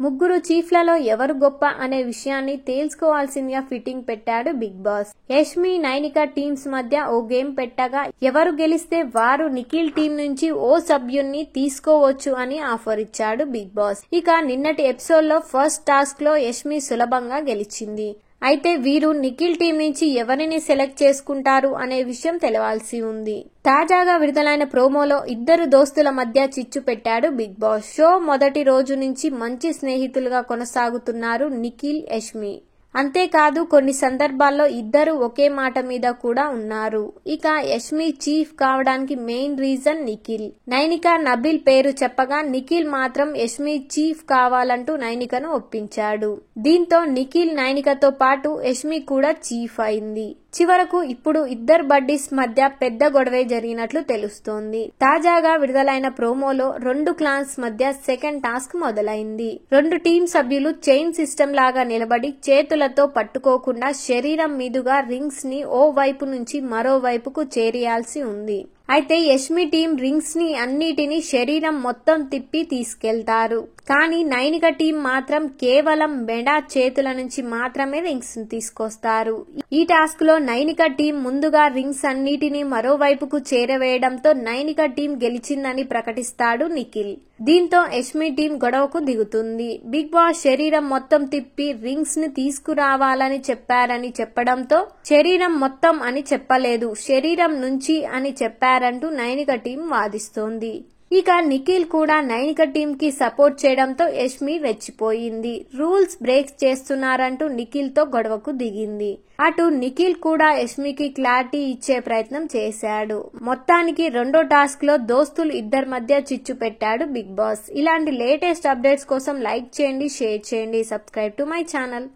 ముగ్గురు చీఫ్లలో ఎవరు గొప్ప అనే విషయాన్ని తేల్చుకోవాల్సిందిగా ఫిట్టింగ్ పెట్టాడు big boss. Yashmi, Nainika teams మధ్య ఓ గేమ్ పెట్టగా ఎవరు గెలిస్తే వారు నిఖిల్ టీం నుంచి ఓ సభ్యున్ని తీసుకోవచ్చు అని ఆఫర్ ఇచ్చాడు బిగ్ బాస్. ఇక నిన్నటి ఎపిసోడ్ లో ఫస్ట్ టాస్క్ లో యష్మి సులభంగా గెలిచింది. అయితే వీరు నిఖిల్ టీం నుంచి ఎవరిని సెలెక్ట్ చేసుకుంటారు అనే విషయం తెలవాల్సి ఉంది. తాజాగా విడుదలైన ప్రోమోలో ఇద్దరు దోస్తుల మధ్య చిచ్చు పెట్టాడు బిగ్ బాస్. షో మొదటి రోజు నుంచి మంచి స్నేహితులుగా కొనసాగుతున్నారు నిఖిల్, యష్మి. అంతేకాదు కొన్ని సందర్భాల్లో ఇద్దరు ఒకే మాట మీద కూడా ఉన్నారు. ఇక యష్మి చీఫ్ కావడానికి మెయిన్ రీజన్ నిఖిల్. నైనిక, నబిల్ పేరు చెప్పగా నిఖిల్ మాత్రం యష్మి చీఫ్ కావాలంటూ నైనికను ఒప్పించాడు. దీంతో నిఖిల్, నైనికతో పాటు యష్మి కూడా చీఫ్ అయింది. చివరకు ఇప్పుడు ఇద్దరు బడ్డీస్ మధ్య పెద్ద గొడవే జరిగినట్లు తెలుస్తోంది. తాజాగా విడుదలైన ప్రోమోలో రెండు క్లాన్స్ మధ్య సెకండ్ టాస్క్ మొదలైంది. రెండు టీం సభ్యులు చైన్ సిస్టమ్ లాగా నిలబడి చేతులతో పట్టుకోకుండా శరీరం మీదుగా రింగ్స్ ని ఓ వైపు నుంచి మరో వైపుకు చేరియాల్సి ఉంది. అయితే యష్మి టీం రింగ్స్ ని అన్నిటినీ శరీరం మొత్తం తిప్పి తీసుకెళ్తారు. కానీ నైనిక టీం మాత్రం కేవలం మెడ, చేతుల నుంచి మాత్రమే రింగ్స్ ని తీసుకొస్తారు. ఈ టాస్క్ లో నైనిక టీం ముందుగా రింగ్స్ అన్నిటినీ మరోవైపుకు చేరవేయడంతో నైనిక టీం గెలిచిందని ప్రకటిస్తాడు నిఖిల్. దీంతో యష్మి టీం గొడవకు దిగుతుంది. బిగ్ బాస్ శరీరం మొత్తం తిప్పి రింగ్స్ ని తీసుకురావాలని చెప్పారని చెప్పడంతో శరీరం మొత్తం అని చెప్పలేదు, శరీరం నుంచి అని చెప్పారంటూ నైనిక టీం వాదిస్తోంది. ఇక నిఖిల్ కూడా నైనిక టీం కి సపోర్ట్ చేయడంతో యష్మి రెచ్చిపోయింది. రూల్స్ బ్రేక్ చేస్తున్నారంటూ నిఖిల్ తో గొడవకు దిగింది. అటు నిఖిల్ కూడా యష్మికి క్లారిటీ ఇచ్చే ప్రయత్నం చేశాడు. మొత్తానికి రెండో టాస్క్ లో దోస్తులు ఇద్దరి మధ్య చిచ్చు పెట్టాడు బిగ్ బాస్. ఇలాంటి లేటెస్ట్ అప్డేట్స్ కోసం లైక్ చేయండి, షేర్ చేయండి, సబ్స్క్రైబ్ టు మై ఛానల్.